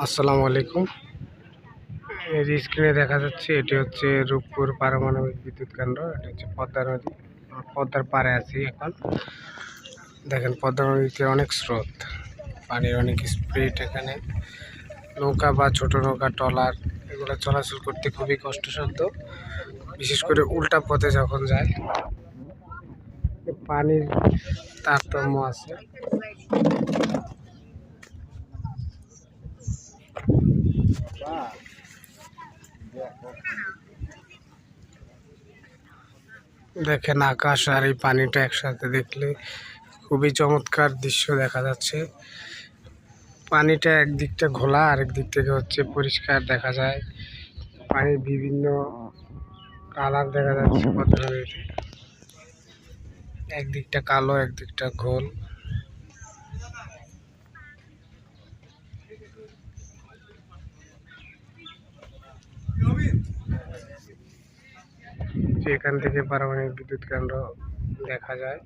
আসসালামু আলাইকুম। এর স্ক্রিনে দেখা যাচ্ছে এটি হচ্ছে রূপপুর পারমাণবিক বিদ্যুৎ কেন্দ্র। এটা হচ্ছে পদ্মা নদী। পদ্মার পাড়ে আছি এখন। দেখেন পদ্মা নদীতে অনেক স্রোত, পানির অনেক স্পিড। এখানে নৌকা বা ছোট নৌকা, ট্রলার এগুলো চলাচল করতে খুবই কষ্টসাধ্য, বিশেষ করে উল্টা পথে যখন যায়। পানির তারতম্য আছে। দেখেন আকাশ আর এই পানিটা একসাথে দেখলে খুবই চমৎকার দৃশ্য দেখা যাচ্ছে। পানিটা একদিকটা ঘোলা, আরেক দিক থেকে হচ্ছে পরিষ্কার দেখা যায়। পানির বিভিন্ন কালার দেখা যাচ্ছে পদ্মা নদীতে, একদিকটা কালো একদিকটা ঘোল। এখান থেকে পারমাণবিক বিদ্যুৎ কেন্দ্র দেখা যায়।